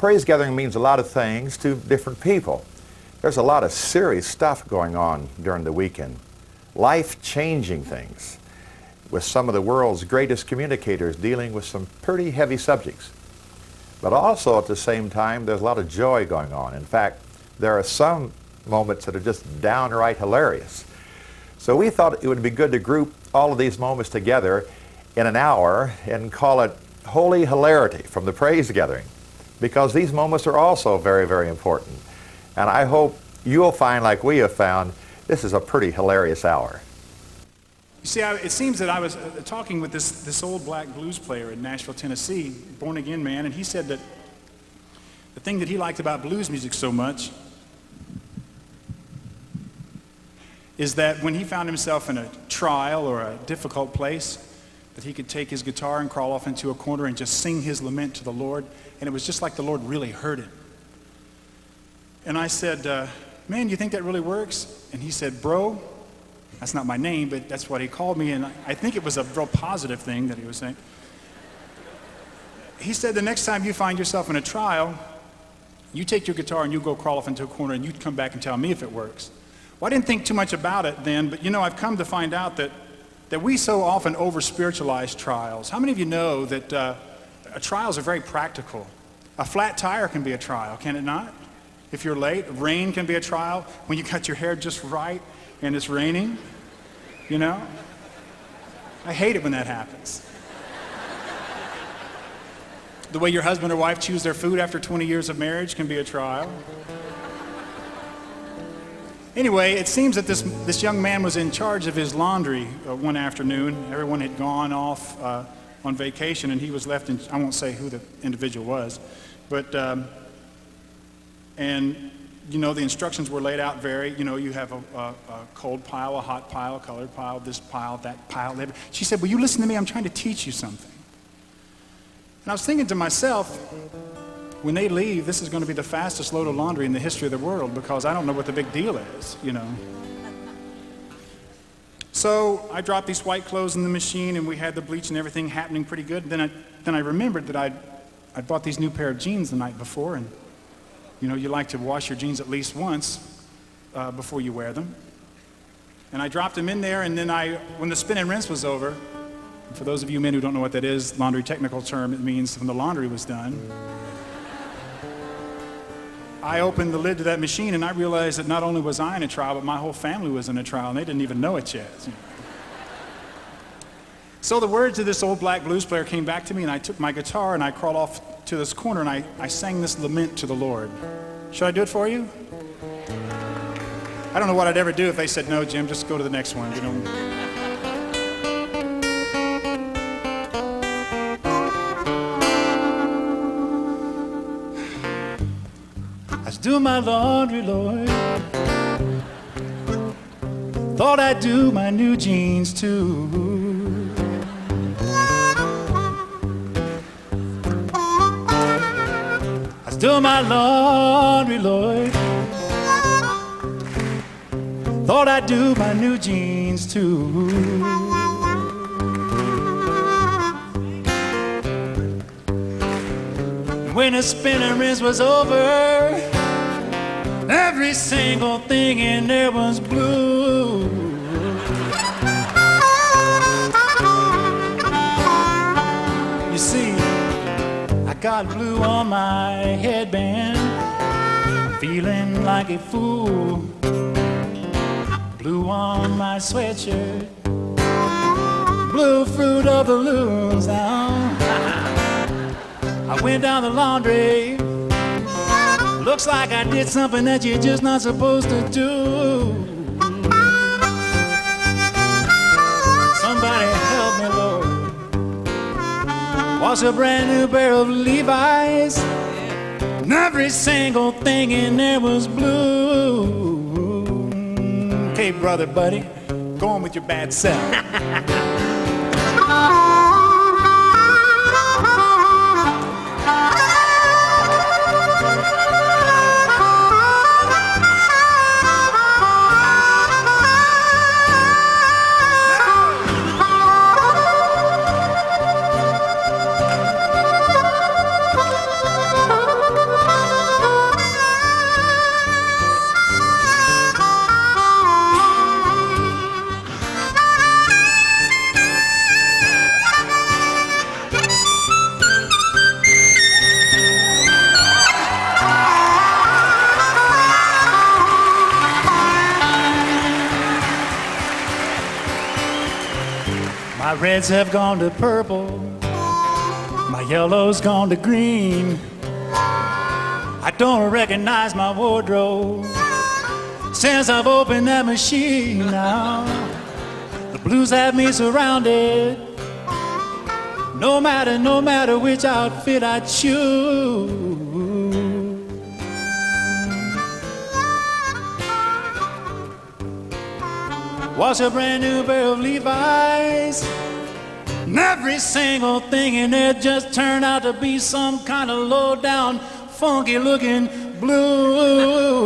praise gathering means a lot of things to different people. There's a lot of serious stuff going on during the weekend, life-changing things, with some of the world's greatest communicators dealing with some pretty heavy subjects. But also at the same time, there's a lot of joy going on. In fact, there are some moments that are just downright hilarious. So we thought it would be good to group all of these moments together in an hour and call it Holy Hilarity from the praise gathering, because these moments are also very, very important. And I hope you'll find, like we have found, this is a pretty hilarious hour. You see, it seems that I was talking with this old black blues player in Nashville, Tennessee, born-again man, and he said that the thing that he liked about blues music so much is that when he found himself in a trial or a difficult place, that he could take his guitar and crawl off into a corner and just sing his lament to the Lord, and it was just like the Lord really heard it. And I said, man, you think that really works? And he said, bro, that's not my name, but that's what he called me, and I think it was a real positive thing that he was saying. He said the next time you find yourself in a trial, you take your guitar and you go crawl off into a corner and you come back and tell me if it works. Well, I didn't think too much about it then, but you know, I've come to find out that we so often over-spiritualize trials. How many of you know that trials are very practical? A flat tire can be a trial, can it not? If you're late, rain can be a trial. When you got your hair just right and it's raining, you know? I hate it when that happens. The way your husband or wife choose their food after 20 years of marriage can be a trial. Anyway, it seems that this young man was in charge of his laundry one afternoon. Everyone had gone off on vacation, and he was left in, I won't say who the individual was, but, and you know, the instructions were laid out very, you know, you have a cold pile, a hot pile, a colored pile, this pile, that pile. She said, will you listen to me? I'm trying to teach you something. And I was thinking to myself, when they leave, this is going to be the fastest load of laundry in the history of the world, because I don't know what the big deal is, you know. So I dropped these white clothes in the machine, and we had the bleach and everything happening pretty good. Then I remembered that I'd bought these new pair of jeans the night before, and you know, you like to wash your jeans at least once before you wear them. And I dropped them in there, and then when the spin and rinse was over, for those of you men who don't know what that is, laundry technical term, it means when the laundry was done, I opened the lid to that machine, and I realized that not only was I in a trial, but my whole family was in a trial, and they didn't even know it yet. So the words of this old black blues player came back to me, and I took my guitar and I crawled off to this corner, and I sang this lament to the Lord. Should I do it for you? I don't know what I'd ever do if they said, no, Jim, just go to the next one. You know. Do my laundry, Lord. Thought I'd do my new jeans too. I do my laundry, Lord. Thought I'd do my new jeans too. When the spin and rinse was over, every single thing in there was blue. You see, I got blue on my headband, feeling like a fool. Blue on my sweatshirt, blue fruit of the loom sound. I went down the laundry. Looks like I did something that you're just not supposed to do. Somebody help me, Lord. Wash a brand new pair of Levi's, and every single thing in there was blue. Okay, brother, buddy, go on with your bad self. reds have gone to purple, my yellow's gone to green. I don't recognize my wardrobe since I've opened that machine now. The blues have me surrounded, no matter which outfit I choose. Was a brand new pair of Levi's, and every single thing in there just turned out to be some kind of low down, funky looking blue.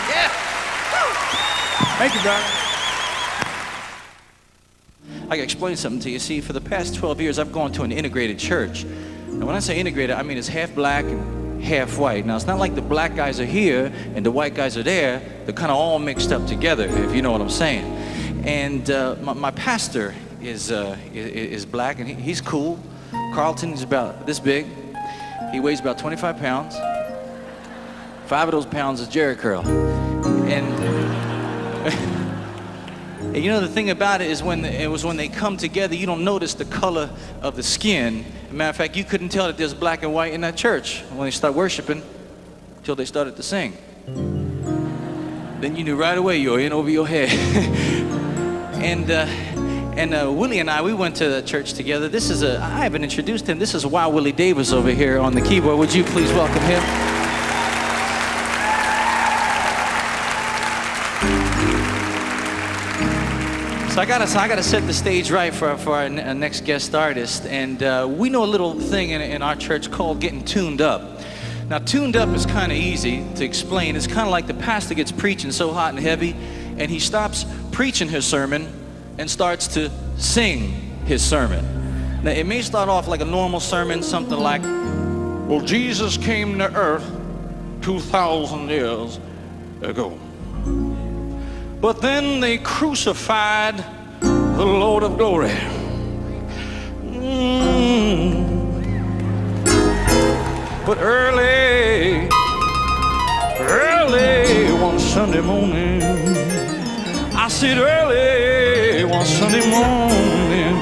Yeah. Thank you, brother. I can explain something to you. See, for the past 12 years, I've gone to an integrated church. And when I say integrated, I mean it's half black and half white. Now, it's not like the black guys are here and the white guys are there. They're kind of all mixed up together, if you know what I'm saying. And my pastor is black, and he's cool. Carlton is about this big. He weighs about 25 pounds. 5 of those pounds is Jerry curl. And you know, the thing about it is when they come together, you don't notice the color of the skin. As a matter of fact, you couldn't tell that there's black and white in that church when they start worshiping until they started to sing. Then you knew right away you were in over your head. and Willie and I, we went to the church together. I haven't introduced him. This is Wild Willie Davis over here on the keyboard. Would you please welcome him? So I gotta set the stage right for our next guest artist, and we know a little thing in our church called getting tuned up. Now, tuned up is kind of easy to explain. It's kind of like the pastor gets preaching so hot and heavy, and he stops preaching his sermon and starts to sing his sermon. Now, it may start off like a normal sermon, something like, well, Jesus came to earth 2,000 years ago. But then they crucified the Lord of Glory. But early one Sunday morning, I said early one Sunday morning,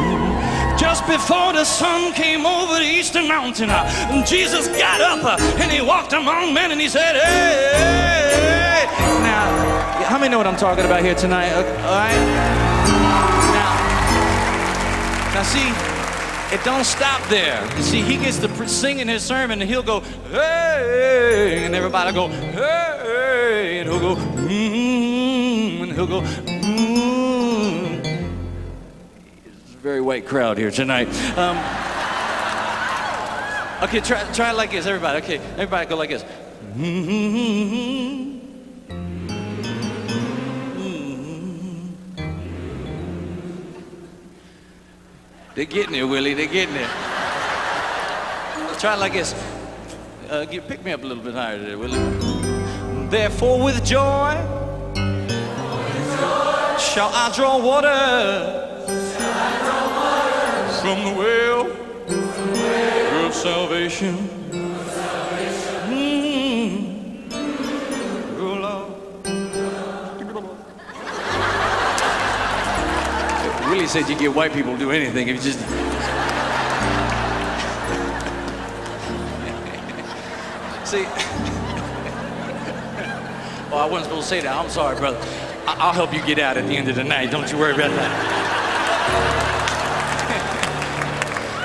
just before the sun came over the eastern mountain, Jesus got up and he walked among men and he said, hey. Now, how many know what I'm talking about here tonight? All right? Now see, it don't stop there. You see, he gets to singing his sermon and he'll go, hey, and everybody go, hey, and he'll go, and he'll go, It's a very white crowd here tonight. Okay, try it like this, everybody. Okay, everybody go like this. They're getting it, Willie. They're getting it. Let's try it like this. Pick me up a little bit higher there, Willie. Therefore, with joy shall I draw water from the well of salvation. Oh, Lord. Willie said you get white people to do anything if you just... See... Oh, I wasn't supposed to say that. I'm sorry, brother. I'll help you get out at the end of the night. Don't you worry about that.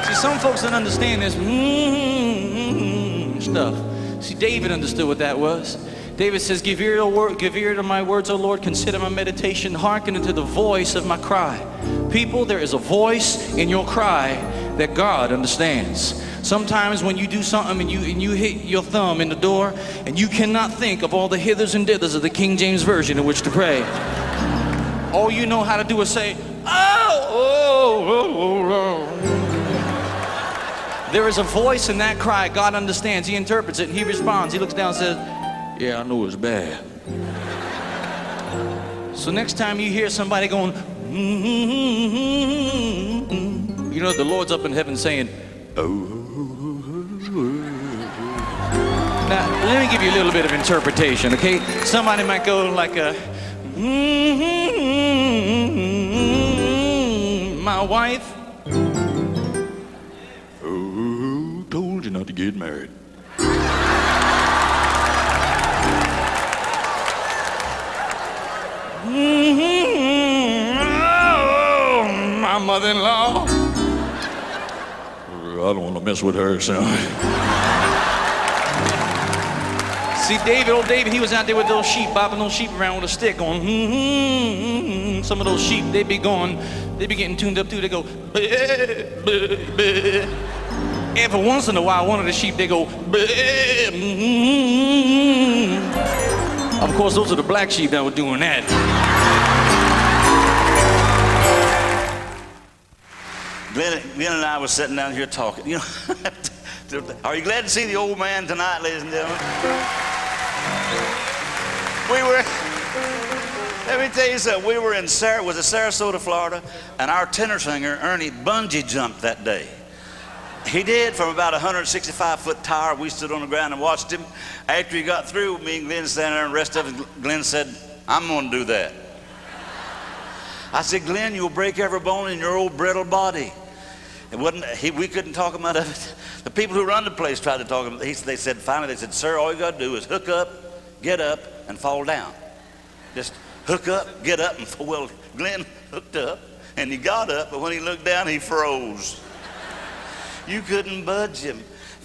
See, some folks don't understand this stuff. See, David understood what that was. David says, give ear to my words, O Lord, consider my meditation, hearken unto the voice of my cry. People, there is a voice in your cry that God understands. Sometimes when you do something and you hit your thumb in the door and you cannot think of all the hithers and dithers of the King James Version in which to pray. All you know how to do is say, oh. There is a voice in that cry. God understands. He interprets it and he responds. He looks down and says, yeah, I know it's bad. So next time you hear somebody going, you know the Lord's up in heaven saying, oh. Now, let me give you a little bit of interpretation, okay? Somebody might go like a, my wife. Oh, told you not to get married. Oh, my mother-in-law. I don't want to mess with her, son. See, David, old David, he was out there with those sheep, bopping those sheep around with a stick, going, Some of those sheep, they be getting tuned up too. They go, and for once in a while, one of the sheep, they go, Of course, those are the black sheep that were doing that. Glenn and I was sitting down here talking. You know, are you glad to see the old man tonight, ladies and gentlemen? Let me tell you something. We were in Sarasota, Florida, and our tenor singer, Ernie, bungee jumped that day. He did from about a 165-foot tower. We stood on the ground and watched him. After he got through, me and Glenn standing there, and the rest of us, Glenn said, I'm going to do that. I said, Glenn, you'll break every bone in your old brittle body. We couldn't talk him out of it. The people who run the place tried to talk him. They said, finally, they said, sir, all you got to do is hook up, get up, and fall down. Just hook up, get up, and fall. Well, Glenn hooked up, and he got up, but when he looked down, he froze. You couldn't budge him.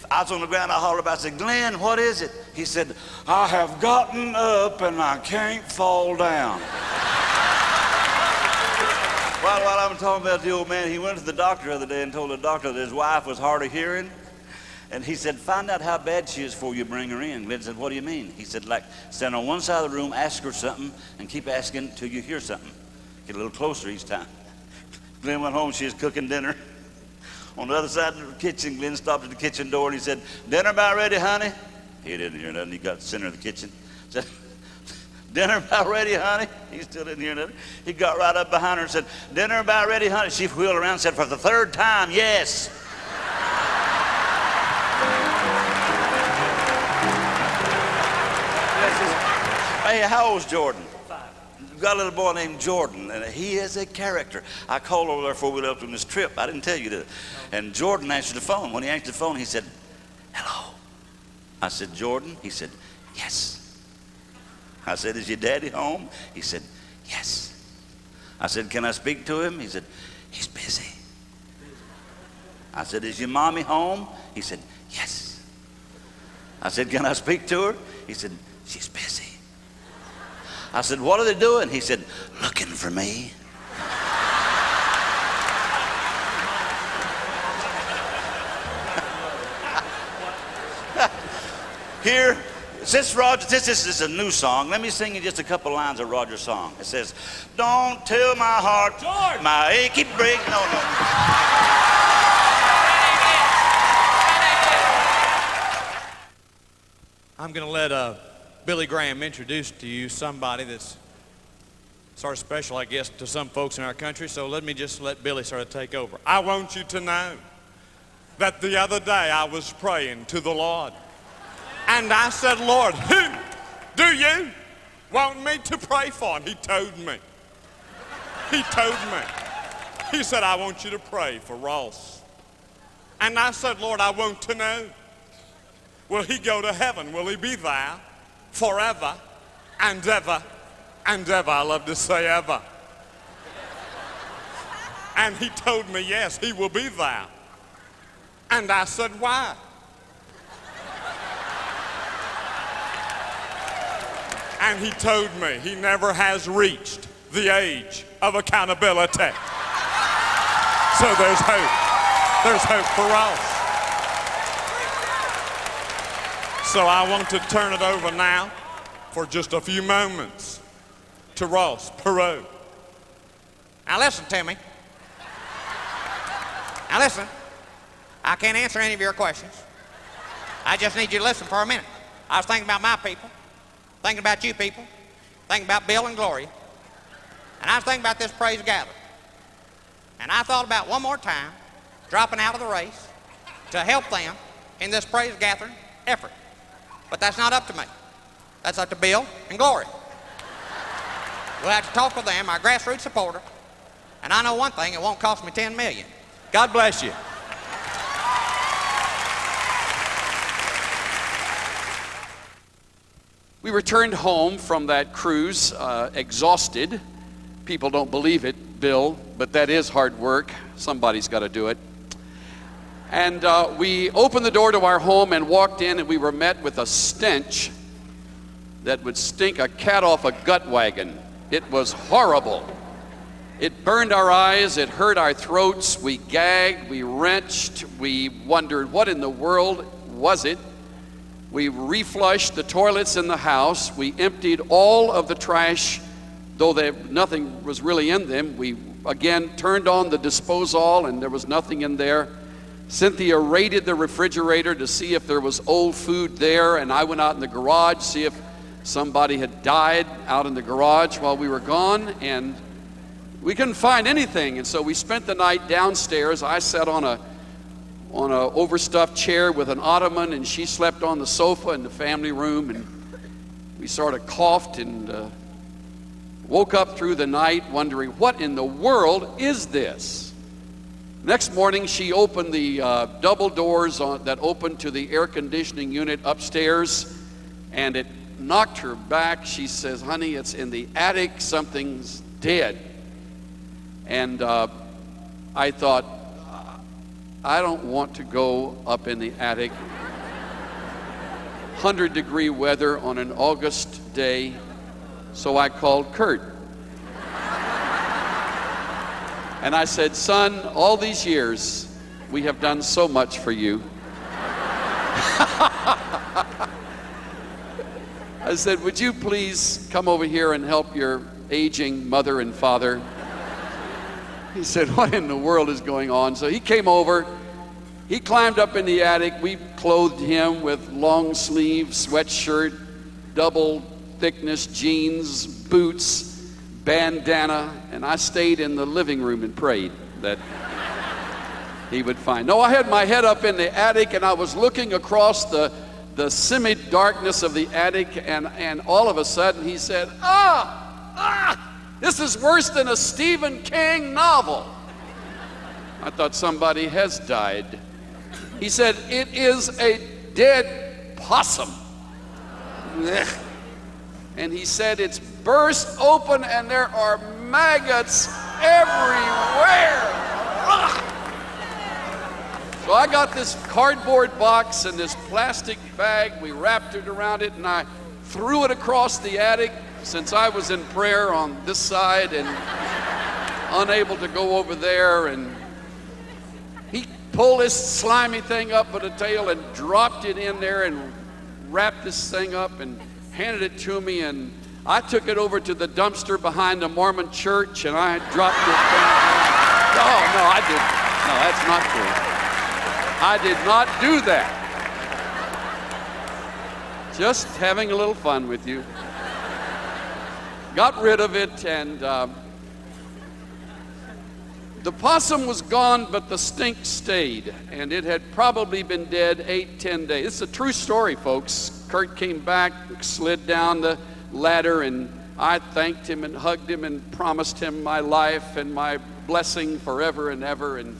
I was on the ground, I hollered about, I said, Glenn, what is it? He said, I have gotten up, and I can't fall down. While I'm talking about the old man, he went to the doctor the other day and told the doctor that his wife was hard of hearing. And he said, find out how bad she is before you bring her in. Glenn said, what do you mean? He said, like, stand on one side of the room, ask her something, and keep asking until you hear something. Get a little closer each time. Glenn went home, she was cooking dinner. On the other side of the kitchen, Glenn stopped at the kitchen door and he said, dinner about ready, honey? He didn't hear nothing. He got to the center of the kitchen. Said, dinner about ready, honey? He still didn't hear nothing. He got right up behind her and said, dinner about ready, honey? She wheeled around and said, for the third time, yes. Hey, how old's Jordan? 5. We've got a little boy named Jordan, and he is a character. I called over there before we left on this trip. I didn't tell you that. And Jordan answered the phone. When he answered the phone, he said, hello. I said, Jordan? He said, yes. I said, is your daddy home? He said, yes. I said, can I speak to him? He said, he's busy. I said, is your mommy home? He said, yes. I said, can I speak to her? He said, she's busy. I said, what are they doing? He said, looking for me. Here, since this is a new song, let me sing you just a couple lines of Roger's song. It says, don't tell my heart, George, my achy break. No. I'm going to let Billy Graham introduce to you somebody that's sort of special, I guess, to some folks in our country. So let me just let Billy sort of take over. I want you to know that the other day I was praying to the Lord. And I said, Lord, who do you want me to pray for? And he told me. He told me. He said, I want you to pray for Ross. And I said, Lord, I want to know. Will he go to heaven? Will he be there forever and ever and ever? I love to say ever. And he told me, yes, he will be there. And I said, why? And he told me he never has reached the age of accountability. So there's hope. There's hope for us. So I want to turn it over now for just a few moments to Ross Perot. Now listen to me. Now listen. I can't answer any of your questions. I just need you to listen for a minute. I was thinking about my people, thinking about you people, thinking about Bill and Gloria, and I was thinking about this praise gathering. And I thought about one more time dropping out of the race to help them in this praise gathering effort. But that's not up to me. That's up to Bill and Gloria. We'll have to talk with them, our grassroots supporter. And I know one thing, it won't cost me $10 million. God bless you. We returned home from that cruise exhausted. People don't believe it, Bill, but that is hard work. Somebody's got to do it. And we opened the door to our home and walked in, and we were met with a stench that would stink a cat off a gut wagon. It was horrible. It burned our eyes, it hurt our throats, we gagged, we wrenched, we wondered what in the world was it. We reflushed the toilets in the house, we emptied all of the trash, though nothing was really in them. We again turned on the disposal and there was nothing in there. Cynthia raided the refrigerator to see if there was old food there, and I went out in the garage to see if somebody had died out in the garage while we were gone, and we couldn't find anything. And so we spent the night downstairs. I sat on a overstuffed chair with an ottoman, and she slept on the sofa in the family room, and we sort of coughed and woke up through the night wondering, what in the world is this? Next morning, she opened the double doors that opened to the air conditioning unit upstairs, and it knocked her back. She says, honey, it's in the attic, something's dead. And I thought, I don't want to go up in the attic. 100-degree weather on an August day, so I called Kurt. And I said, son, all these years, we have done so much for you. I said, would you please come over here and help your aging mother and father? He said, what in the world is going on? So he came over, he climbed up in the attic, we clothed him with long sleeve sweatshirt, double thickness jeans, boots, bandana, and I stayed in the living room and prayed that he would find. No, I had my head up in the attic and I was looking across the semi-darkness of the attic, and all of a sudden he said, this is worse than a Stephen King novel. I thought somebody has died. He said, it is a dead possum. And he said, it's burst open and there are maggots everywhere. So I got this cardboard box and this plastic bag. We wrapped it around it and I threw it across the attic, since I was in prayer on this side and unable to go over there. And he pulled this slimy thing up with a tail and dropped it in there and wrapped this thing up and handed it to me, and I took it over to the dumpster behind the Mormon church and I dropped it down. No, I didn't. No, that's not true. I did not do that. Just having a little fun with you. Got rid of it, and the possum was gone, but the stink stayed, and it had probably been dead 8-10 days. It's a true story, folks. Kurt came back, slid down the ladder, and I thanked him and hugged him and promised him my life and my blessing forever and ever, and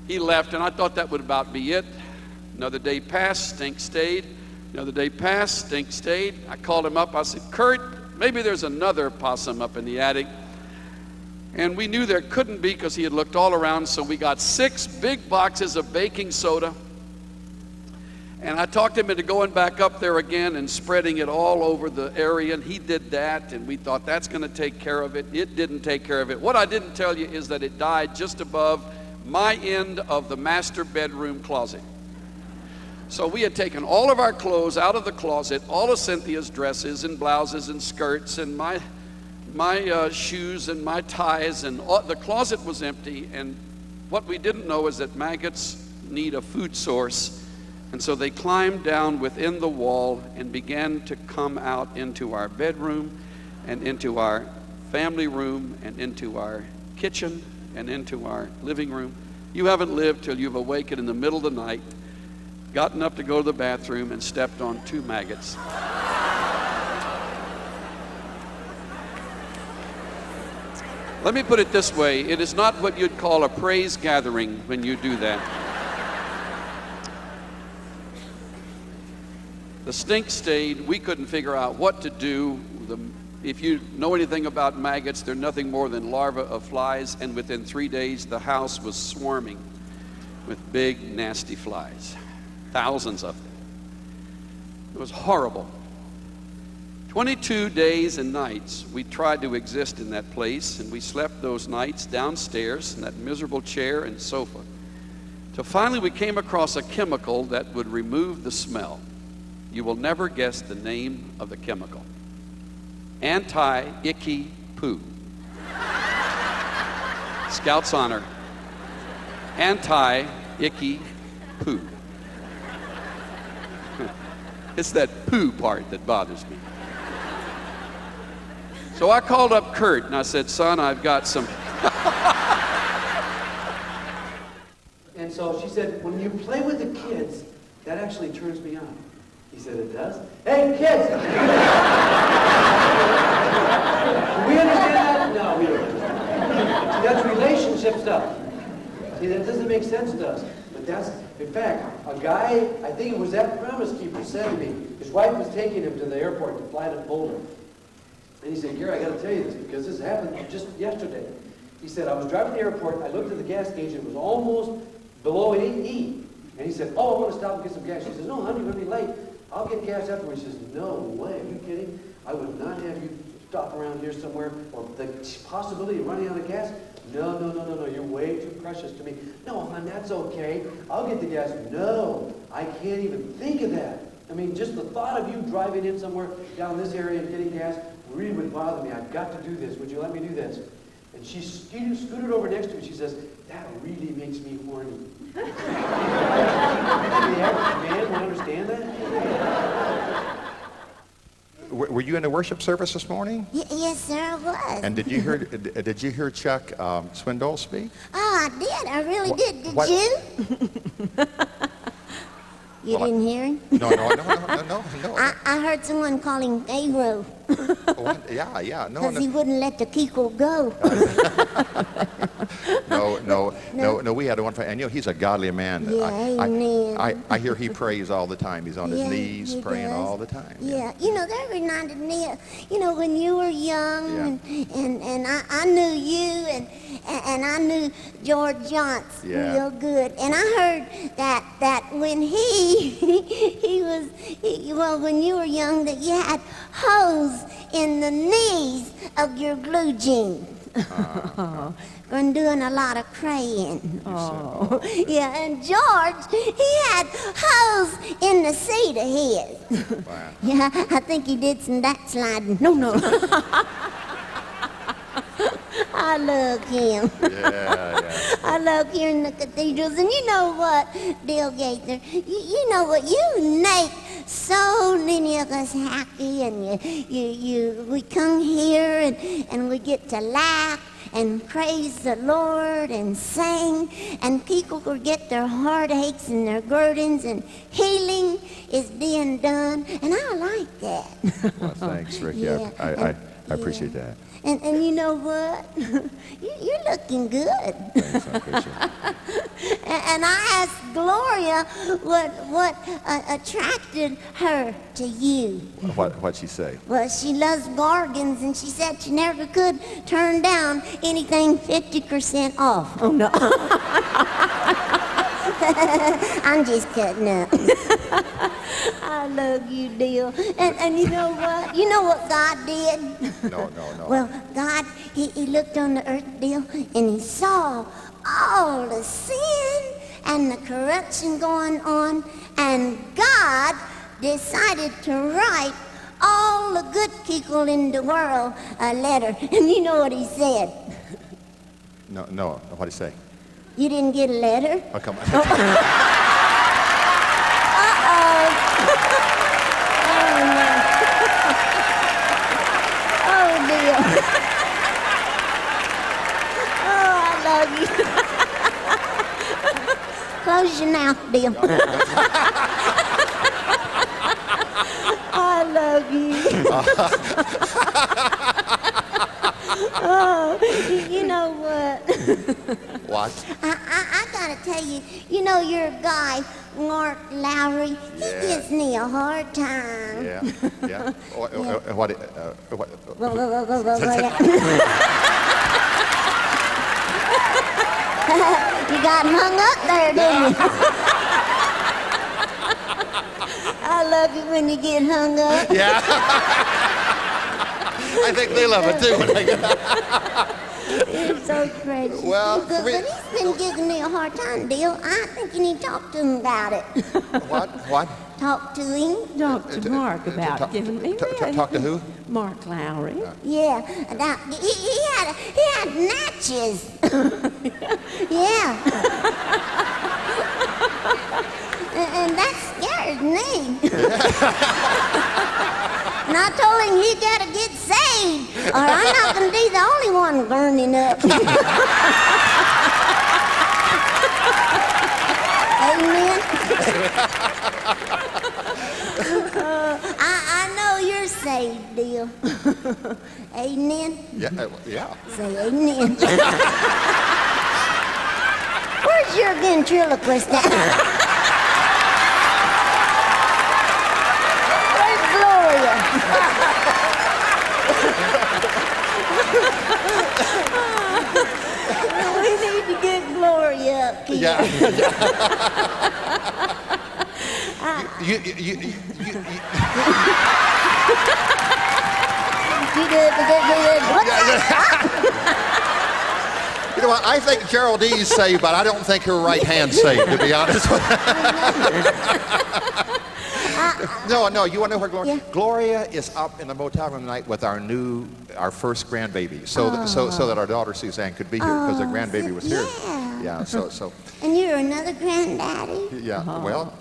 he left, and I thought that would about be it. Another day passed, stink stayed. Another day passed, stink stayed. I called him up. I said, Kurt, maybe there's another possum up in the attic. And we knew there couldn't be because he had looked all around, so we got 6 big boxes of baking soda. And I talked him into going back up there again and spreading it all over the area, and he did that, and we thought that's going to take care of it. It didn't take care of it. What I didn't tell you is that it died just above my end of the master bedroom closet. So we had taken all of our clothes out of the closet, all of Cynthia's dresses and blouses and skirts and my shoes and my ties, and the closet was empty. And what we didn't know is that maggots need a food source. And so they climbed down within the wall and began to come out into our bedroom and into our family room and into our kitchen and into our living room. You haven't lived till you've awakened in the middle of the night gotten up to go to the bathroom and stepped on 2 maggots. Let me put it this way, it is not what you'd call a praise gathering when you do that. The stink stayed, we couldn't figure out what to do. If you know anything about maggots, they're nothing more than larvae of flies, and within 3 days the house was swarming with big, nasty flies. Thousands of them. It was horrible. 22 days and nights we tried to exist in that place, and we slept those nights downstairs in that miserable chair and sofa. Till finally we came across a chemical that would remove the smell. You will never guess the name of the chemical. Anti-icky poo. Scout's honor. Anti-icky poo. It's that poo part that bothers me. So I called up Kurt and I said, son, I've got some. And so she said, when you play with the kids, that actually turns me on. He said, it does? Hey, kids! Do we understand that? No, we don't. See, that's relationship stuff. See, that doesn't make sense to us. But that's, in fact, a guy, I think it was that Promise Keeper, said to me, his wife was taking him to the airport to fly to Boulder. And he said, Gary, I got to tell you this, because this happened just yesterday. He said, I was driving to the airport, I looked at the gas gauge, it was almost below E. And he said, oh, I want to stop and get some gas. She says, no, honey, you're going to be late. I'll get gas afterwards. He says, no way, are you kidding? I would not have you stop around here somewhere, or the possibility of running out of gas. No, you're way too precious to me. No, hon, that's okay. I'll get the gas. No, I can't even think of that. I mean, just the thought of you driving in somewhere down this area and getting gas really would bother me. I've got to do this. Would you let me do this? And she scooted over next to me. She says, that really makes me horny. The average man will understand that? Were you in the worship service this morning? Yes, sir, I was. And did you hear Chuck Swindoll speak? Oh, I did. I really did. Did you? You didn't hear him? No. I heard someone call him Pharaoh. Yeah. Because he wouldn't let the Kiko go. No. We had one, and he's a godly man. Yeah, I hear he prays all the time. He's on his knees praying all the time. Yeah, that reminded me of, when you were young, and I knew you, and I knew George Younce real good, and I heard that when when you were young, that you had holes in the knees of your blue jeans. From doing a lot of praying. Yeah, and George, he had holes in the seat of his. Wow. Yeah, I think he did some backsliding. No. I love him. Yeah. I love hearing the cathedrals. And you know what, Bill Gaither? You know what? You make so many of us happy, and we come here and we get to laugh and praise the Lord and sing, and people forget their heartaches and their burdens, and healing is being done, and I like that. Well, thanks, Rick. Yeah, I appreciate that. And you know what? You're looking good. Thanks, I appreciate it. And I asked Gloria what attracted her to you. What'd she say? Well, she loves bargains, and she said she never could turn down anything 50% off. Oh, no. I'm just cutting up. I love you, dear. And you know what? You know what God did? No. Well, God, he looked on the earth, dear, and he saw all the sin and the corruption going on, and God decided to write all the good people in the world a letter. And you know what he said? No. What'd he say? You didn't get a letter? Oh, come on. Oh, dear. Oh, I love you. Close your mouth, dear. Oh, you know what? What? I gotta tell you, you know your guy, Mark Lowry, he Yeah. gives me a hard time. Yeah, yeah. What? You got hung up there, didn't you? I love it when you get hung up. Yeah. I think they love it too. You're so crazy. Well, but he's been giving me a hard time, Dale. I think you need to talk to him about it. What? What? Talk to him? Talk to Mark about giving me Talk to who? Mark Lowry. Yeah. Now, he had matches. Yeah. and that scared me. And I told him he gotta get saved, or I'm not gonna be the only one burning up. Amen. I know you're saved, deal. Amen. Yeah. Yeah. Say amen. Where's your ventriloquist at? Where's Gloria? We need to get Gloria up here. Yeah. You You know what? I think Geraldine's saved, but I don't think her right hand's saved, to be honest with you. No, you want to know where Gloria? Yeah. Gloria is up in the motel room tonight with our first grandbaby, so that our daughter Suzanne could be here because the grandbaby was here. Yeah. So. And you're another granddaddy? Yeah. Well,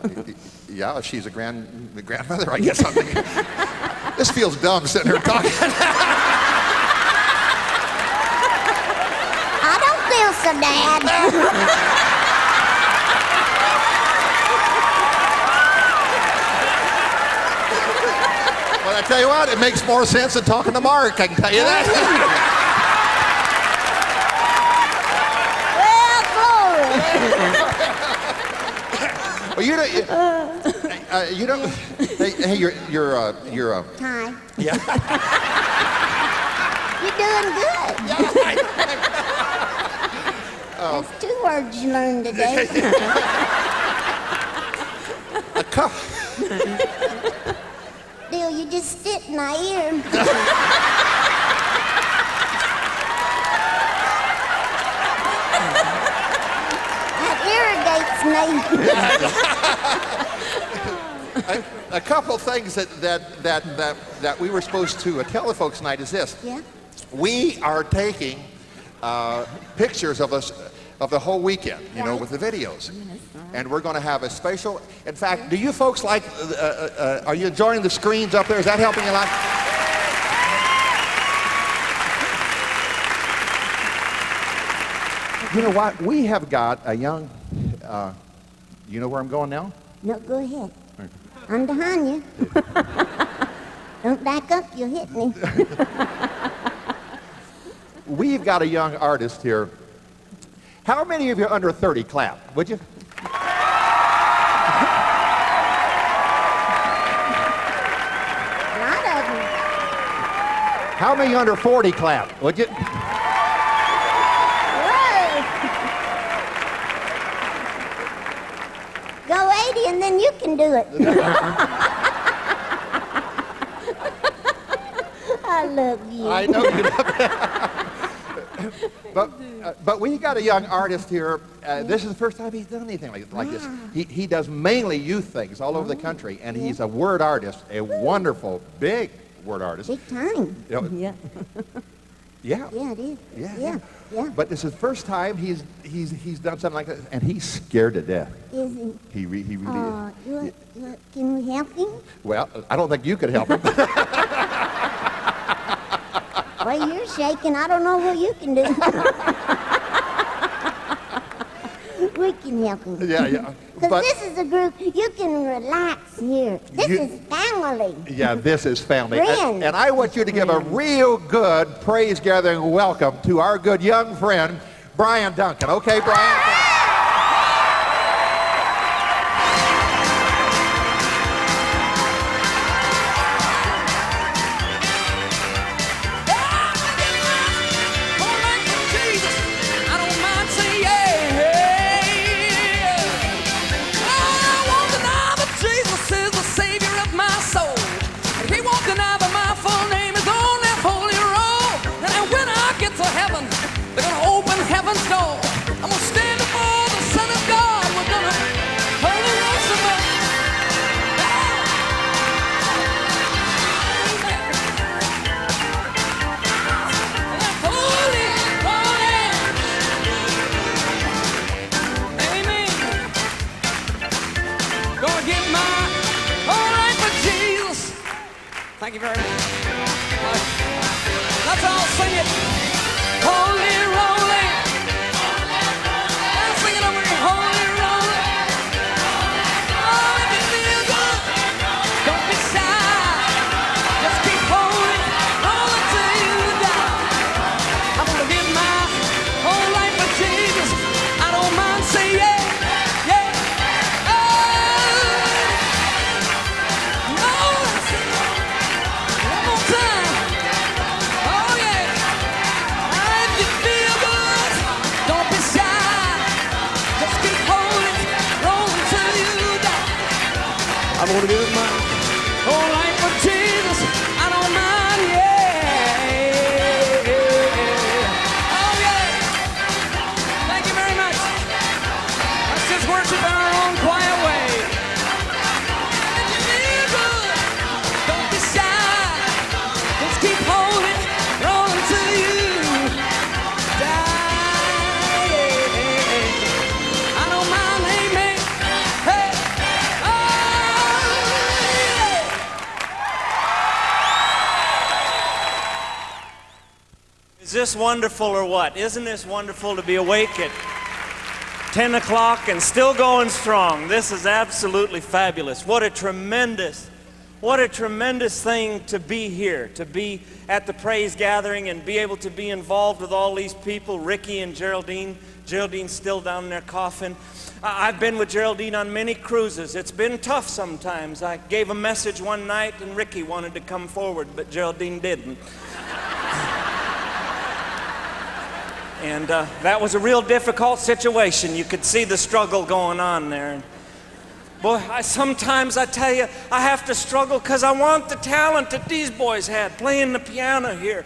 yeah. She's a grandmother, I guess. I'm thinking. This feels dumb sitting here talking. I don't feel so bad. Well, I tell you what, it makes more sense than talking to Mark, I can tell you that. Well, Well, you don't. Hey, you're Hi. Yeah. You're doing good. That's 2 words you learned today. A cup. Bill, you just sit in my ear. That irritates me. A couple things that we were supposed to tell the folks tonight is this. Yeah? We are taking pictures of us of the whole weekend, with the videos. And we're going to have a special, in fact, do you folks like, are you enjoying the screens up there? Is that helping you a lot? You know what? We have got a young, you know where I'm going now? No, go ahead. I'm behind you. Don't back up, you'll hit me. We've got a young artist here. How many of you are under 30? Clap, would you? A lot of them. How many under 40? Clap, would you? Whoa. Go 80 and then you can do it. I love you. I know you love it. But we got a young artist here. This is the first time he's done anything like this. He does mainly youth things all over the country, and he's a word artist, a wonderful, big word artist. Big time. Yeah. Yeah, it is. Yeah. Yeah. But this is the first time he's done something like that, and he's scared to death. Is he? He really is. Can we help him? Well, I don't think you could help him. Well, you're shaking. I don't know what you can do. We can help him. Yeah. Because this is a group, you can relax here. This is family. Yeah, this is family. Friends. And I want you to give a real good praise gathering welcome to our good young friend, Bryan Duncan. Okay, Bryan? Thank you very much. Let's all sing it. Holy roly. Let's sing it over here. Holy roly. Oh, if you feel good, don't be shy. Just keep holding, rolling till you die. I'm gonna give my whole life for Jesus. I don't mind saying yeah, yeah. I'm gonna give my whole life for Jesus. I don't mind, yeah. Oh, yeah. Thank you very much. Let's just worship in our own quiet way. If you feel good, don't be shy. Just keep holding, rolling till you die. I don't mind, amen. Hey. Is this wonderful or what? Isn't this wonderful to be awake at 10 o'clock and still going strong? This is absolutely fabulous. What a tremendous thing to be here, to be at the praise gathering and be able to be involved with all these people, Ricky and Geraldine. Geraldine's still down there coughing. I've been with Geraldine on many cruises. It's been tough sometimes. I gave a message one night and Ricky wanted to come forward, but Geraldine didn't. And that was a real difficult situation. You could see the struggle going on there. Boy, sometimes I tell you, I have to struggle because I want the talent that these boys had playing the piano here.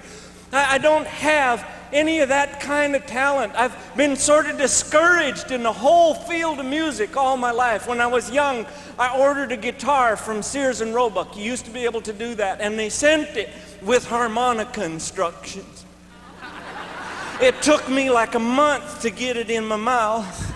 I don't have any of that kind of talent. I've been sort of discouraged in the whole field of music all my life. When I was young, I ordered a guitar from Sears and Roebuck. You used to be able to do that. And they sent it with harmonica instructions. It took me like a month to get it in my mouth.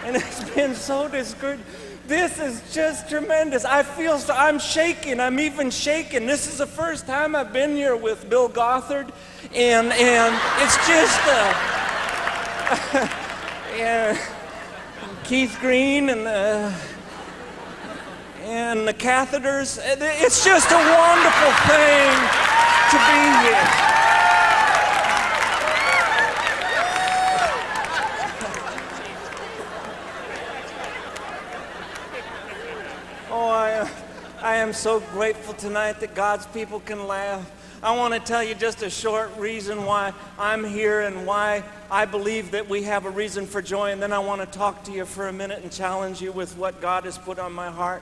And it's been so discouraging. This is just tremendous. I'm shaking. I'm even shaking. This is the first time I've been here with Bill Gothard, and it's just yeah, Keith Greene and the catheters. It's just a wonderful thing to be here. I am so grateful tonight that God's people can laugh. I want to tell you just a short reason why I'm here and why I believe that we have a reason for joy, and then I want to talk to you for a minute and challenge you with what God has put on my heart,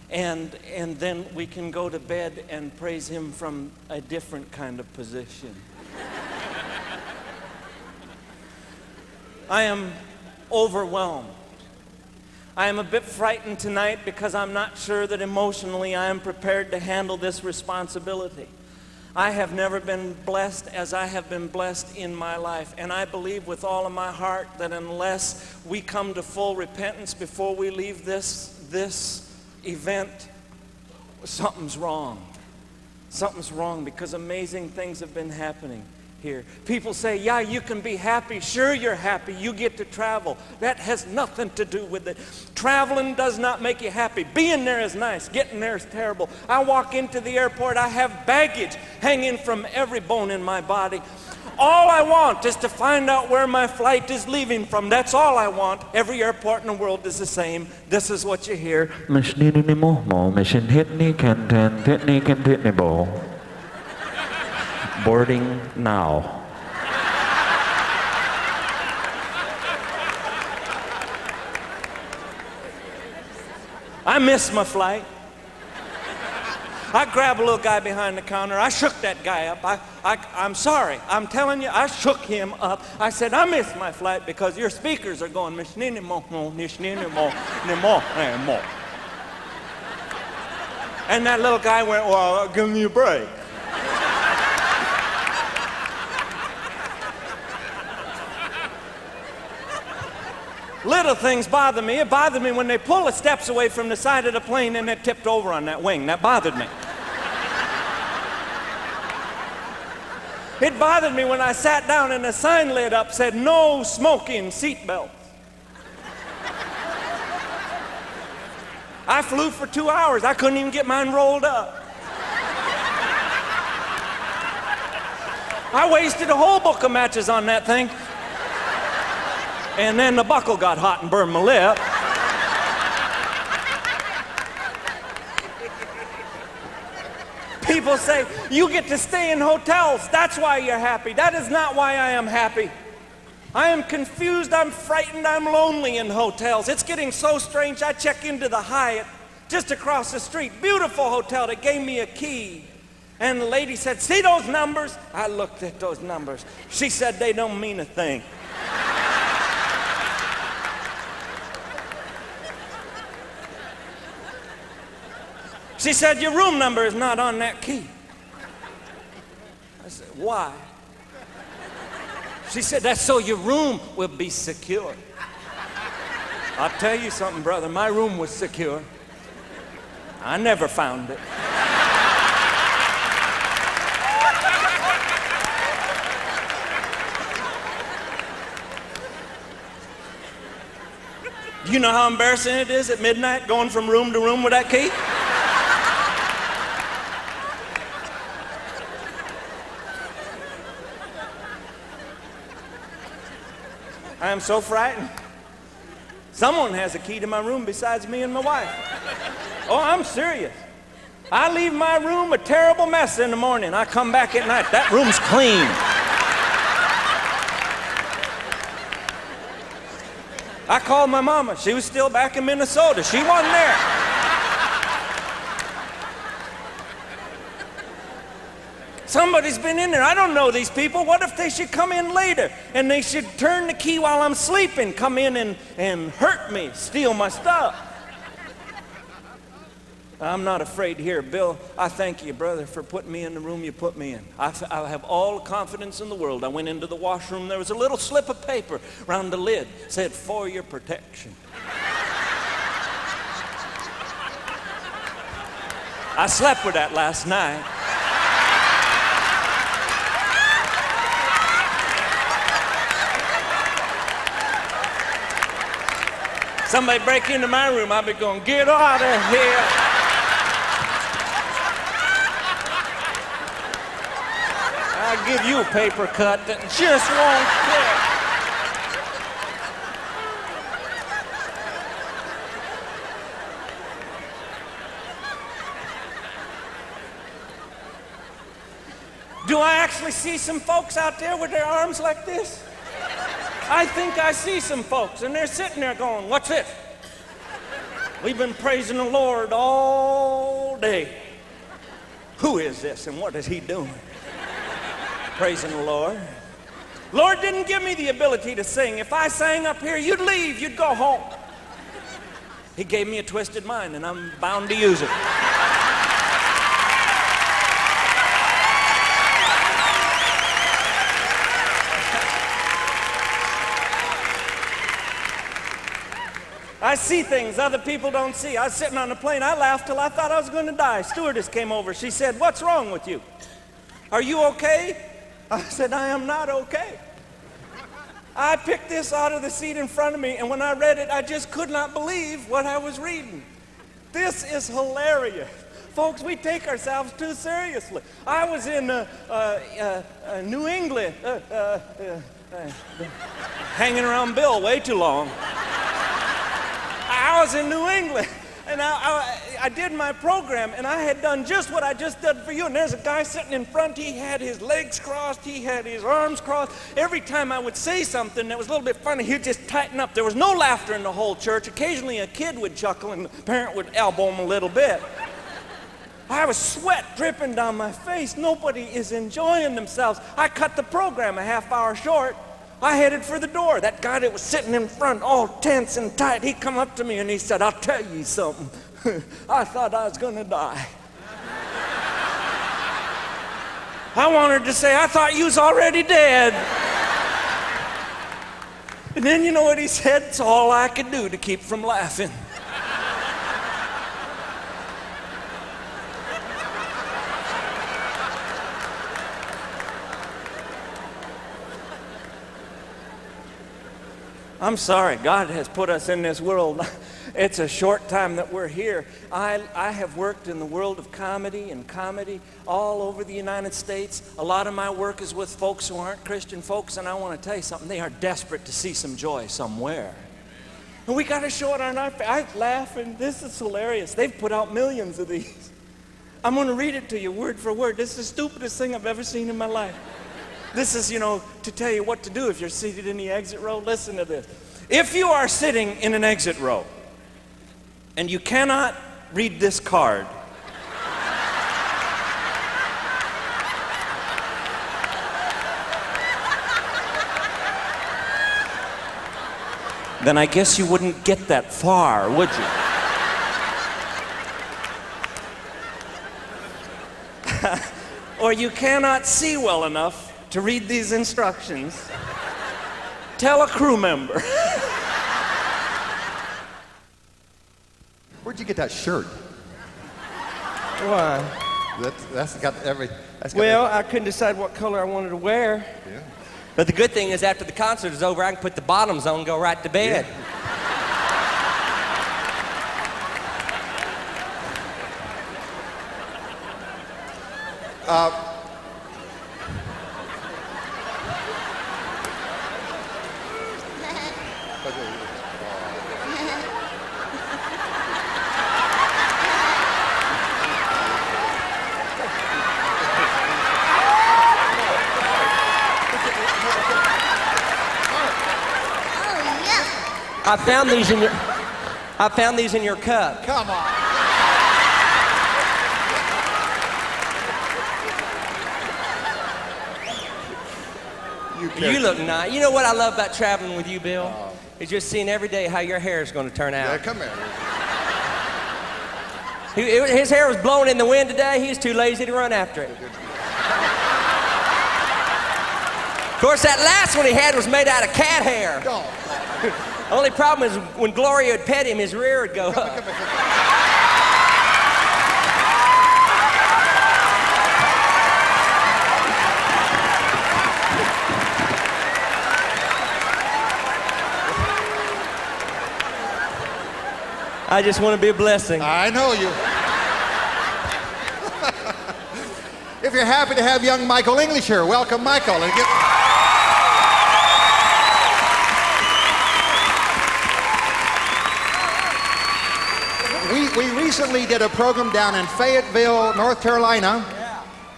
and then we can go to bed and praise Him from a different kind of position. I am overwhelmed. I am a bit frightened tonight because I'm not sure that emotionally I am prepared to handle this responsibility. I have never been blessed as I have been blessed in my life, and I believe with all of my heart that unless we come to full repentance before we leave this event, something's wrong. Something's wrong, because amazing things have been happening. here. People say, yeah, you can be happy. Sure, you're happy. You get to travel. That has nothing to do with it. Traveling does not make you happy. Being there is nice. Getting there is terrible. I walk into the airport. I have baggage hanging from every bone in my body. All I want is to find out where my flight is leaving from. That's all I want. Every airport in the world is the same. This is what you hear. Boarding now. I missed my flight. I grabbed a little guy behind the counter. I shook that guy up. I'm sorry. I'm telling you, I shook him up. I said, I missed my flight because your speakers are going. And that little guy went, well, give me a break. Little things bother me. It bothered me when they pulled the steps away from the side of the plane and it tipped over on that wing. That bothered me. It bothered me when I sat down and the sign lit up said, no smoking seatbelts. I flew for 2 hours. I couldn't even get mine rolled up. I wasted a whole book of matches on that thing. And then the buckle got hot and burned my lip. People say, you get to stay in hotels. That's why you're happy. That is not why I am happy. I am confused, I'm frightened, I'm lonely in hotels. It's getting so strange. I check into the Hyatt just across the street. Beautiful hotel. They gave me a key. And the lady said, see those numbers? I looked at those numbers. She said, they don't mean a thing. She said, your room number is not on that key. I said, why? She said, that's so your room will be secure. I'll tell you something, brother. My room was secure. I never found it. Do you know how embarrassing it is at midnight going from room to room with that key? I am so frightened. Someone has a key to my room besides me and my wife. Oh, I'm serious. I leave my room a terrible mess in the morning. I come back at night, that room's clean. I called my mama. She was still back in Minnesota. She wasn't there. Somebody's been in there. I don't know these people. What if they should come in later and they should turn the key while I'm sleeping, come in and hurt me, steal my stuff? I'm not afraid here. Bill, I thank you, brother, for putting me in the room you put me in. I have all the confidence in the world. I went into the washroom. There was a little slip of paper around the lid. It said, for your protection. I slept with that last night. Somebody break into my room, I'll be going, get out of here. I'll give you a paper cut that just won't fit. Do I actually see some folks out there with their arms like this? I think I see some folks, and they're sitting there going, what's this? We've been praising the Lord all day. Who is this, and what is he doing? Praising the Lord. Lord didn't give me the ability to sing. If I sang up here, you'd leave, you'd go home. He gave me a twisted mind, and I'm bound to use it. I see things other people don't see. I was sitting on the plane. I laughed till I thought I was going to die. Stewardess came over. She said, what's wrong with you? Are you okay? I said, I am not okay. I picked this out of the seat in front of me, and when I read it, I just could not believe what I was reading. This is hilarious. Folks, we take ourselves too seriously. I was in New England, hanging around Bill way too long. I was in New England, and I did my program, and I had done just what I just did for you. And there's a guy sitting in front. He had his legs crossed. He had his arms crossed. Every time I would say something that was a little bit funny, he'd just tighten up. There was no laughter in the whole church. Occasionally a kid would chuckle, and the parent would elbow him a little bit. I was sweat dripping down my face. Nobody is enjoying themselves. I cut the program a half hour short. I headed for the door. That guy that was sitting in front, all tense and tight, he come up to me and he said, I'll tell you something. I thought I was gonna die. I wanted to say, I thought you was already dead. And then you know what he said? It's all I could do to keep from laughing. I'm sorry, God has put us in this world. It's a short time that we're here. I have worked in the world of comedy and comedy all over the United States. A lot of my work is with folks who aren't Christian folks, and I want to tell you something. They are desperate to see some joy somewhere. And we got to show it on our face. I laugh, and this is hilarious. They've put out millions of these. I'm going to read it to you word for word. This is the stupidest thing I've ever seen in my life. This is, to tell you what to do if you're seated in the exit row. Listen to this. If you are sitting in an exit row and you cannot read this card, then I guess you wouldn't get that far, would you? Or you cannot see well enough to read these instructions, tell a crew member. Where'd you get that shirt? Why? That's got every... I couldn't decide what color I wanted to wear. Yeah. But the good thing is after the concert is over, I can put the bottoms on and go right to bed. Yeah. I found these in your cup. Come on. You look nice. You know what I love about traveling with you, Bill? Is just seeing every day how your hair is going to turn out. Yeah, come here. His hair was blowing in the wind today. He was too lazy to run after it. Of course, that last one he had was made out of cat hair. Only problem is when Gloria would pet him, his rear would go up. I just want to be a blessing. I know you. If you're happy to have young Michael English here, welcome Michael. And we recently did a program down in Fayetteville, North Carolina.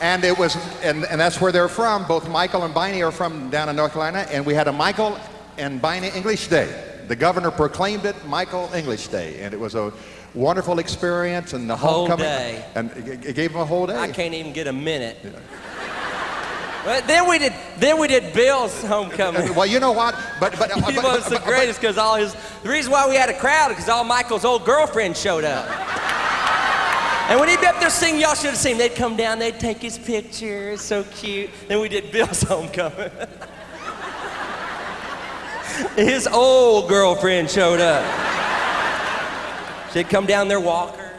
And it was, and that's where they're from. Both Michael and Biney are from down in North Carolina. And we had a Michael and Biney English Day. The governor proclaimed it Michael English Day, and it was a wonderful experience. And the homecoming, day. And it gave him a whole day. I can't even get a minute. Yeah. But then we did Bill's homecoming. Well, you know what? But he was the greatest because the reason why we had a crowd is because all Michael's old girlfriends showed up. And when he'd be up there singing, y'all should have seen. They'd come down, they'd take his picture. It's so cute. Then we did Bill's homecoming. His old girlfriend showed up. She'd come down their walker.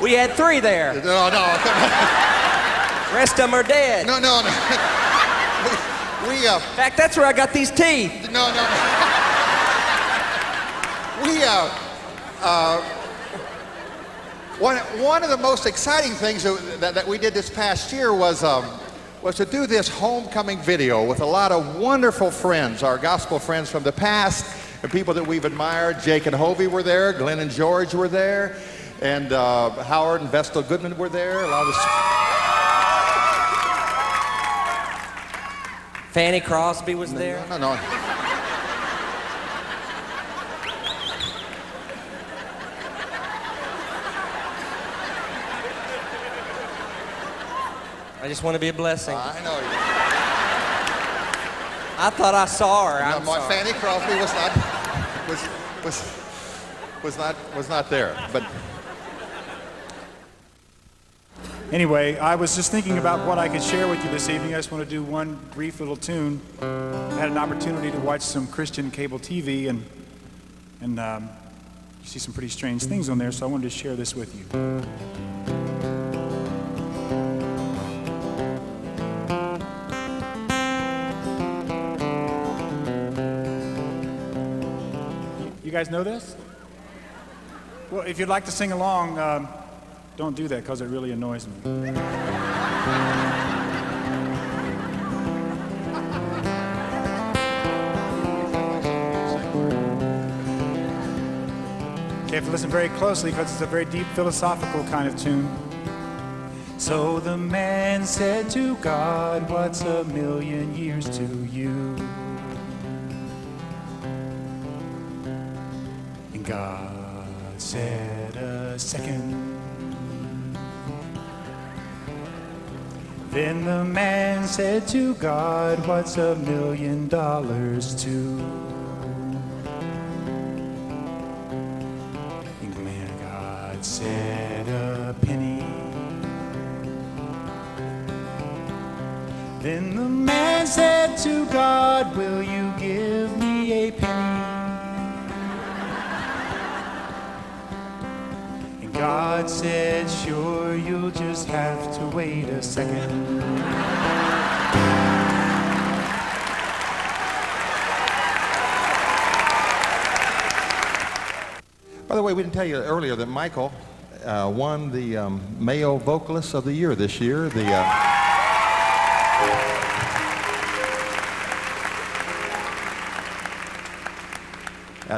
We had 3 there. No, come on. Rest of them are dead. No. We In fact, that's where I got these teeth. No. One of the most exciting things that we did this past year was to do this homecoming video with a lot of wonderful friends, our gospel friends from the past, and people that we've admired. Jake and Hovey were there, Glenn and George were there, and Howard and Vestal Goodman were there. A lot of Fanny Crosby was there. No. I just want to be a blessing. I know. I thought I saw her. No, I'm my sorry. Fanny Crosby was not there. But Anyway, I was just thinking about what I could share with you this evening. I just want to do one brief little tune. I had an opportunity to watch some Christian cable TV, and you see some pretty strange things on there, so I wanted to share this with you. You guys know this? Well, if you'd like to sing along, don't do that because it really annoys me. Okay, you have to listen very closely because it's a very deep philosophical kind of tune. So the man said to God, "What's 1,000,000 years to you?" And God said, "A second." Then the man said to God, "What's $1,000,000 to?" And God said, "A penny." Then the man said to God, "Will you give me a penny?" And God said, "Sure, you'll just have to wait a second." By the way, we didn't tell you earlier that Michael won the Male Vocalist of the Year this year.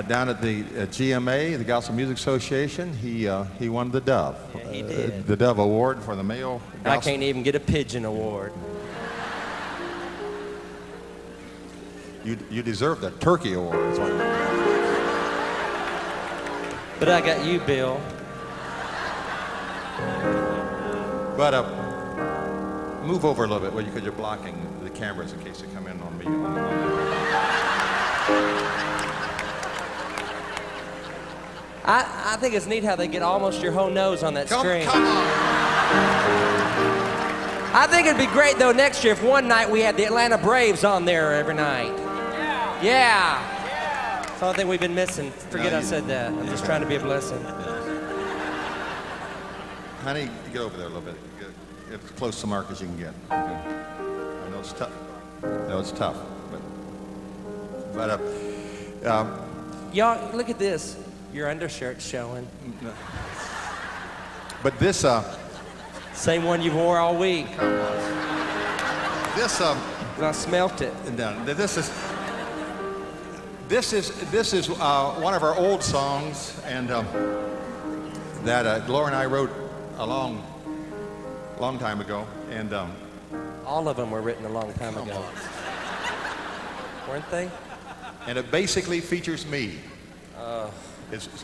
Down at the GMA, the Gospel Music Association, he won the Dove. Yeah, he did. The Dove Award for the male gospel. I can't even get a pigeon award. You deserve the Turkey Award. That's what. But I got you, Bill. But move over a little bit, because you're blocking the cameras in case they come in on me. I think it's neat how they get almost your whole nose on that screen. Come on. I think it'd be great, though, next year if one night we had the Atlanta Braves on there every night. Yeah. That's the only thing we've been missing. Forget I said that. I'm just trying to be a blessing. Honey, get over there a little bit. Get as close to Mark as you can get. Okay. I know it's tough. But Y'all, look at this. Your undershirt's showing. But this, same one you wore all week. Come on. This, I smelt it. This is one of our old songs, and that Gloria and I wrote a long time ago, and all of them were written a long time ago. Weren't they? And it basically features me.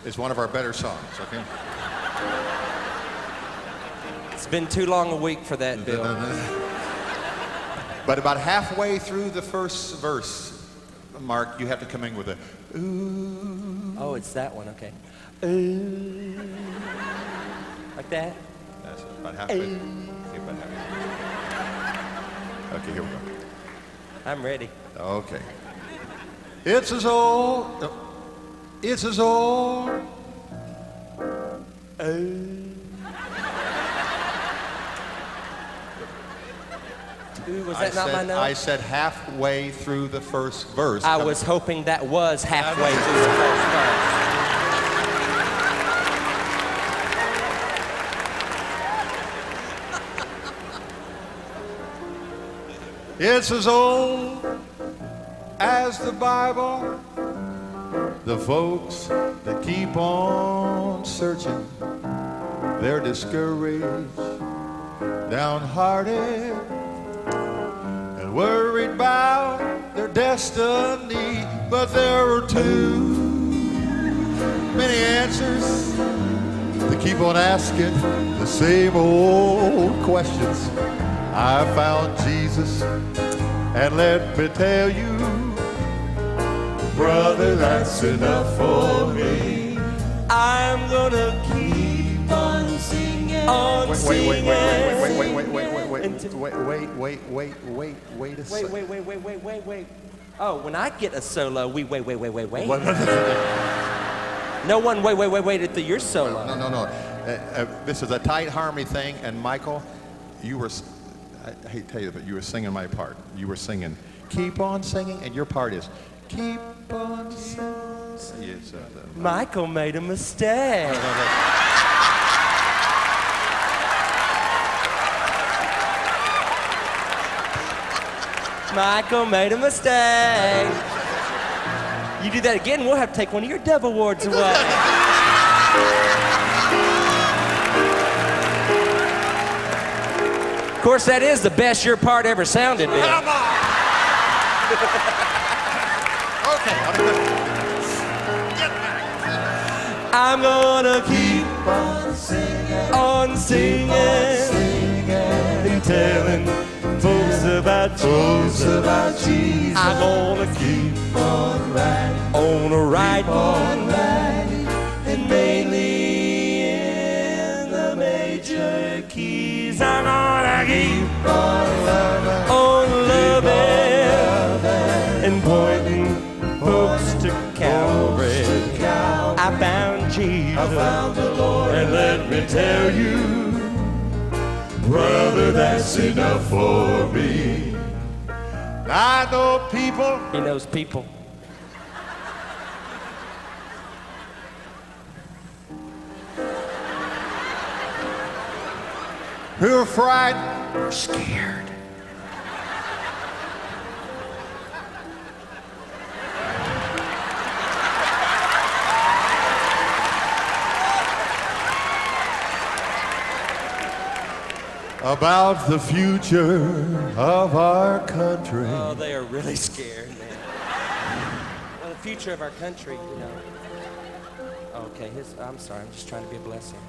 It's one of our better songs, okay? It's been too long a week for that, Bill. But about halfway through the first verse, Mark, you have to come in with a ooh. Oh, it's that one, okay. Ooh. Like that? That's about halfway. Okay, about halfway. Okay, here we go. I'm ready. Okay. It's as old. Ooh, was that not my note? I said halfway through the first verse. I was hoping that was halfway through the first verse. It's as old as the Bible. The folks that keep on searching, they're discouraged, downhearted, and worried about their destiny. But there are too many answers to keep on asking the same old questions. I found Jesus, and let me tell you, brother, that's enough for me. I'm gonna keep on singing, on singing. Wait. Oh, when I get a solo, we wait. No one waited till your solo. No. This is a tight harmony thing, and Michael, you were, I hate to tell you, but you were singing my part. You were singing, keep on singing, and your part is, keep on singing. Yes, Michael made a mistake. Michael made a mistake. You do that again, we'll have to take one of your Dove Awards away. Of course, that is the best your part ever sounded, Bill. Come on! Okay. I'm gonna keep on singing, and telling folks about Jesus. I'm gonna keep on writing, and mainly in the major keys. I'm gonna keep on loving, and pointing folks to Calvary. I found Jesus, I found the Lord, and let me tell you, brother, that's enough for me. I know people. He knows people. Who are frightened, scared. About the future of our country. Oh, they are really scared, man. Well, the future of our country, you know. Okay, I'm sorry, I'm just trying to be a blessing.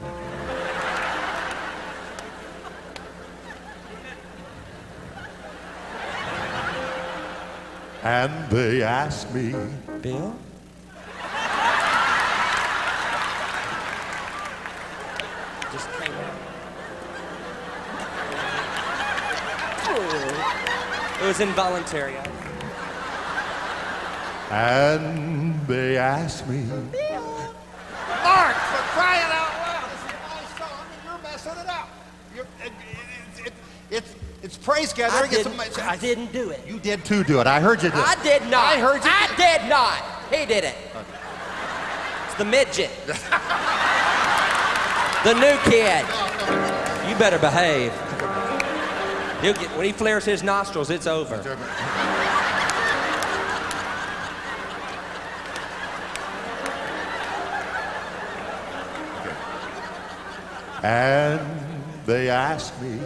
And they asked me, Bill? Just came out. It was involuntary. And they asked me, Mark, for crying out loud, this is my song and you're messing it up. It's praise gathering. I didn't do it. You did too do it. I heard you do it. I did not. I heard you. I did not. He did it. It's the midget. The new kid. You better behave. He'll get, when he flares his nostrils, it's over. And they asked me,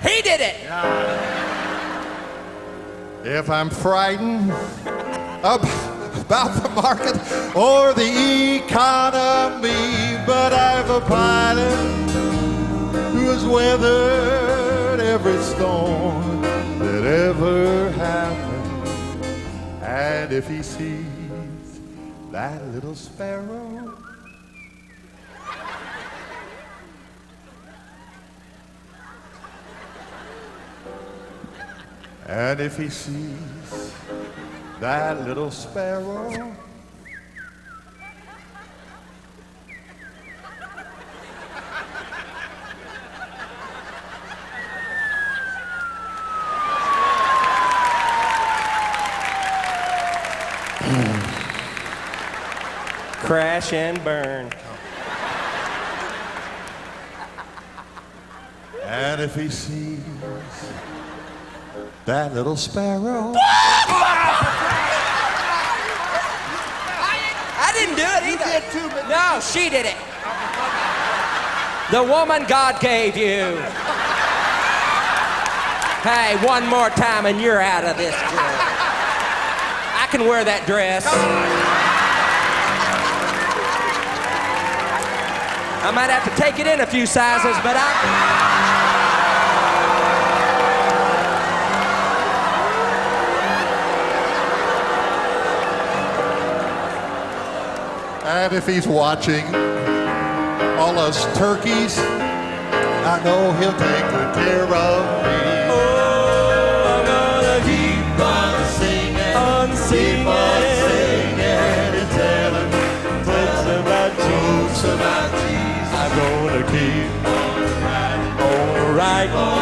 He did it. if I'm frightened about the market or the economy, but I've a pilot who has weathered every storm that ever happened. And if he sees that little sparrow And if he sees that little sparrow, Crash and burn. and if he sees that little sparrow, I didn't do it either. You did too, but no, she did it. The woman God gave you. Hey, one more time and you're out of this dress. I can wear that dress. I might have to take it in a few sizes, but And if he's watching all us turkeys, I know he'll take good care of me. Oh, I'm gonna keep on singing, keep on singing and telling folks about Jesus. I'm gonna keep on writing.